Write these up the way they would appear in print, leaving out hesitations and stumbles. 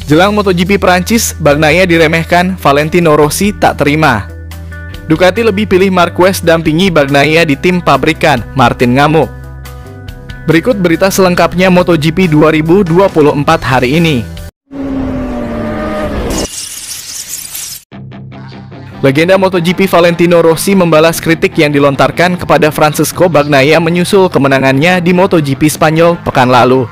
Jelang MotoGP Prancis, Bagnaia diremehkan, Valentino Rossi tak terima. Ducati lebih pilih Marquez dampingi Bagnaia di tim pabrikan, Martin ngamuk. Berikut berita selengkapnya MotoGP 2024 hari ini. Legenda MotoGP Valentino Rossi membalas kritik yang dilontarkan kepada Francesco Bagnaia menyusul kemenangannya di MotoGP Spanyol pekan lalu.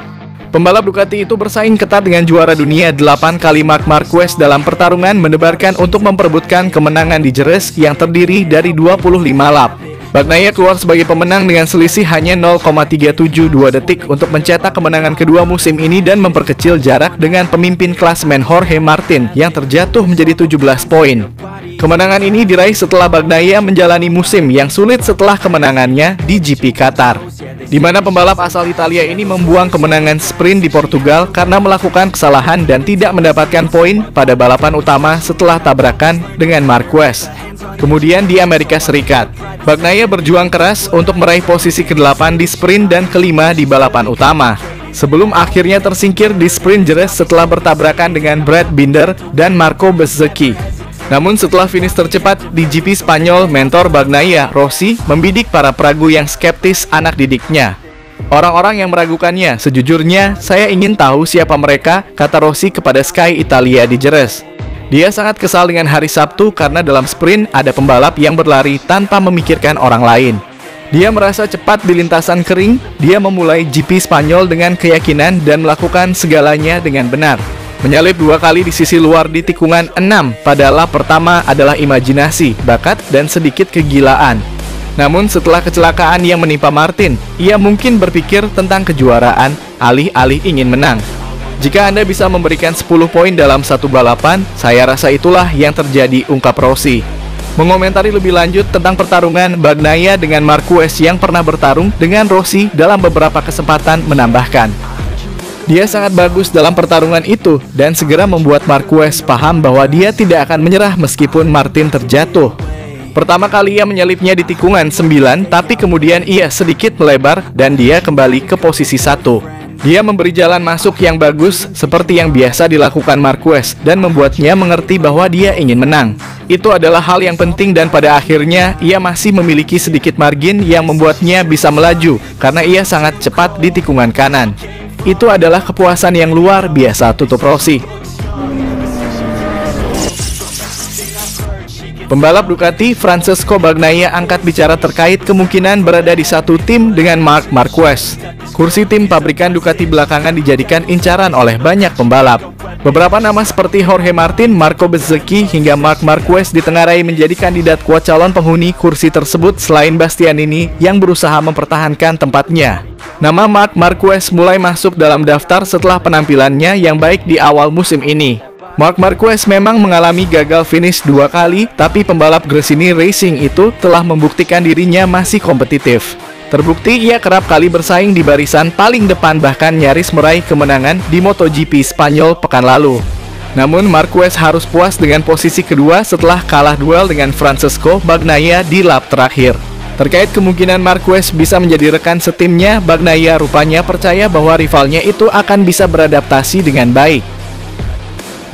Pembalap Ducati itu bersaing ketat dengan juara dunia 8 kali Marc Marquez dalam pertarungan menebarkan untuk memperebutkan kemenangan di Jerez yang terdiri dari 25 lap. Bagnaia keluar sebagai pemenang dengan selisih hanya 0,372 detik untuk mencetak kemenangan kedua musim ini dan memperkecil jarak dengan pemimpin klasemen Jorge Martin yang terjatuh menjadi 17 poin. Kemenangan ini diraih setelah Bagnaia menjalani musim yang sulit setelah kemenangannya di GP Qatar, di mana pembalap asal Italia ini membuang kemenangan sprint di Portugal karena melakukan kesalahan dan tidak mendapatkan poin pada balapan utama setelah tabrakan dengan Marquez. Kemudian di Amerika Serikat, Bagnaia berjuang keras untuk meraih posisi ke-8 di sprint dan ke-5 di balapan utama, sebelum akhirnya tersingkir di sprint Jerez setelah bertabrakan dengan Brad Binder dan Marco Bezzecchi. Namun setelah finish tercepat di GP Spanyol, mentor Bagnaia, Rossi, membidik para peragu yang skeptis anak didiknya. Orang-orang yang meragukannya, sejujurnya, saya ingin tahu siapa mereka, kata Rossi kepada Sky Italia di Jerez. Dia sangat kesal dengan hari Sabtu karena dalam sprint ada pembalap yang berlari tanpa memikirkan orang lain. Dia merasa cepat di lintasan kering, dia memulai GP Spanyol dengan keyakinan dan melakukan segalanya dengan benar. Menyalip 2 kali di sisi luar di tikungan 6 pada lap pertama adalah imajinasi, bakat, dan sedikit kegilaan. Namun setelah kecelakaan yang menimpa Martin, ia mungkin berpikir tentang kejuaraan, alih-alih ingin menang. Jika Anda bisa memberikan 10 poin dalam satu balapan, saya rasa itulah yang terjadi, ungkap Rossi. Mengomentari lebih lanjut tentang pertarungan Bagnaia dengan Marquez yang pernah bertarung dengan Rossi dalam beberapa kesempatan menambahkan, dia sangat bagus dalam pertarungan itu dan segera membuat Marquez paham bahwa dia tidak akan menyerah meskipun Martin terjatuh. Pertama kali ia menyalipnya di tikungan 9, tapi kemudian ia sedikit melebar dan dia kembali ke posisi 1. Dia memberi jalan masuk yang bagus seperti yang biasa dilakukan Marquez dan membuatnya mengerti bahwa dia ingin menang. Itu adalah hal yang penting dan pada akhirnya ia masih memiliki sedikit margin yang membuatnya bisa melaju karena ia sangat cepat di tikungan kanan. Itu adalah kepuasan yang luar biasa, tutup Rossi. Pembalap Ducati Francesco Bagnaia angkat bicara terkait kemungkinan berada di satu tim dengan Marc Marquez. Kursi tim pabrikan Ducati belakangan dijadikan incaran oleh banyak pembalap. Beberapa nama seperti Jorge Martin, Marco Bezzecchi, hingga Marc Marquez ditengarai menjadi kandidat kuat calon penghuni kursi tersebut selain Bastianini yang berusaha mempertahankan tempatnya. Nama Marc Marquez mulai masuk dalam daftar setelah penampilannya yang baik di awal musim ini. Marc Marquez memang mengalami gagal finish 2 kali, tapi pembalap Gresini Racing itu telah membuktikan dirinya masih kompetitif. Terbukti ia kerap kali bersaing di barisan paling depan bahkan nyaris meraih kemenangan di MotoGP Spanyol pekan lalu. Namun Marquez harus puas dengan posisi kedua setelah kalah duel dengan Francesco Bagnaia di lap terakhir. Terkait kemungkinan Marquez bisa menjadi rekan setimnya, Bagnaia rupanya percaya bahwa rivalnya itu akan bisa beradaptasi dengan baik.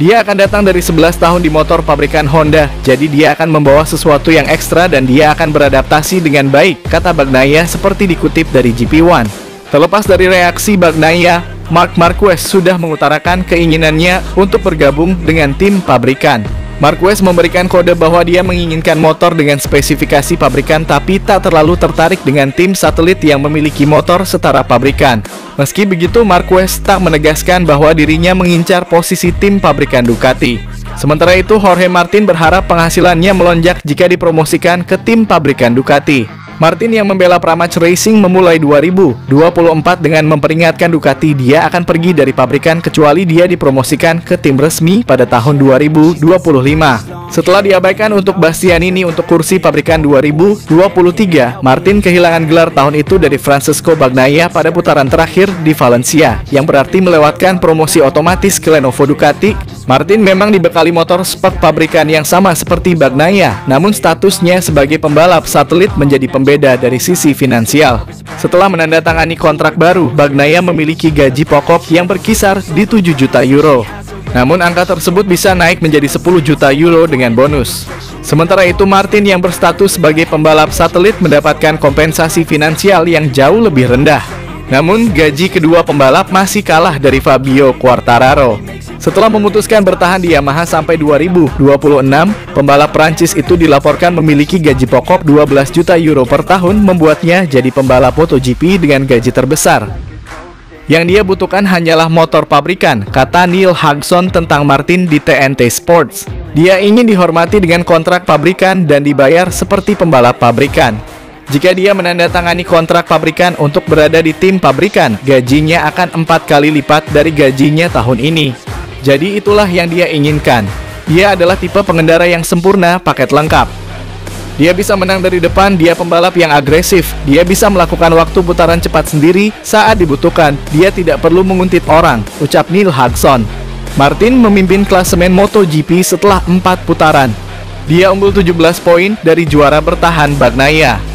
Dia akan datang dari 11 tahun di motor pabrikan Honda, jadi dia akan membawa sesuatu yang ekstra dan dia akan beradaptasi dengan baik, kata Bagnaia seperti dikutip dari GP1. Terlepas dari reaksi Bagnaia, Marc Marquez sudah mengutarakan keinginannya untuk bergabung dengan tim pabrikan. Marquez memberikan kode bahwa dia menginginkan motor dengan spesifikasi pabrikan tapi tak terlalu tertarik dengan tim satelit yang memiliki motor setara pabrikan. Meski begitu, Marquez tak menegaskan bahwa dirinya mengincar posisi tim pabrikan Ducati. Sementara itu, Jorge Martin berharap penghasilannya melonjak jika dipromosikan ke tim pabrikan Ducati. Martin yang membela Pramac Racing memulai 2024 dengan memperingatkan Ducati dia akan pergi dari pabrikan kecuali dia dipromosikan ke tim resmi pada tahun 2025. Setelah diabaikan untuk Bastianini untuk kursi pabrikan 2023, Martin kehilangan gelar tahun itu dari Francesco Bagnaia pada putaran terakhir di Valencia, yang berarti melewatkan promosi otomatis ke Lenovo Ducati. Martin memang dibekali motor spek pabrikan yang sama seperti Bagnaia, namun statusnya sebagai pembalap satelit menjadi pembeda dari sisi finansial. Setelah menandatangani kontrak baru, Bagnaia memiliki gaji pokok yang berkisar di 7 juta euro. Namun angka tersebut bisa naik menjadi 10 juta euro dengan bonus. Sementara itu Martin yang berstatus sebagai pembalap satelit mendapatkan kompensasi finansial yang jauh lebih rendah. Namun gaji kedua pembalap masih kalah dari Fabio Quartararo. Setelah memutuskan bertahan di Yamaha sampai 2026, pembalap Prancis itu dilaporkan memiliki gaji pokok 12 juta euro per tahun, membuatnya jadi pembalap MotoGP dengan gaji terbesar. Yang dia butuhkan hanyalah motor pabrikan, kata Neil Hagson tentang Martin di TNT Sports. Dia ingin dihormati dengan kontrak pabrikan dan dibayar seperti pembalap pabrikan. Jika dia menandatangani kontrak pabrikan untuk berada di tim pabrikan, gajinya akan 4 kali lipat dari gajinya tahun ini. Jadi itulah yang dia inginkan. Dia adalah tipe pengendara yang sempurna, paket lengkap. Dia bisa menang dari depan, dia pembalap yang agresif, dia bisa melakukan waktu putaran cepat sendiri saat dibutuhkan, dia tidak perlu menguntit orang, ucap Neil Hagson. Martin memimpin klasemen MotoGP setelah 4 putaran. Dia unggul 17 poin dari juara bertahan Bagnaia.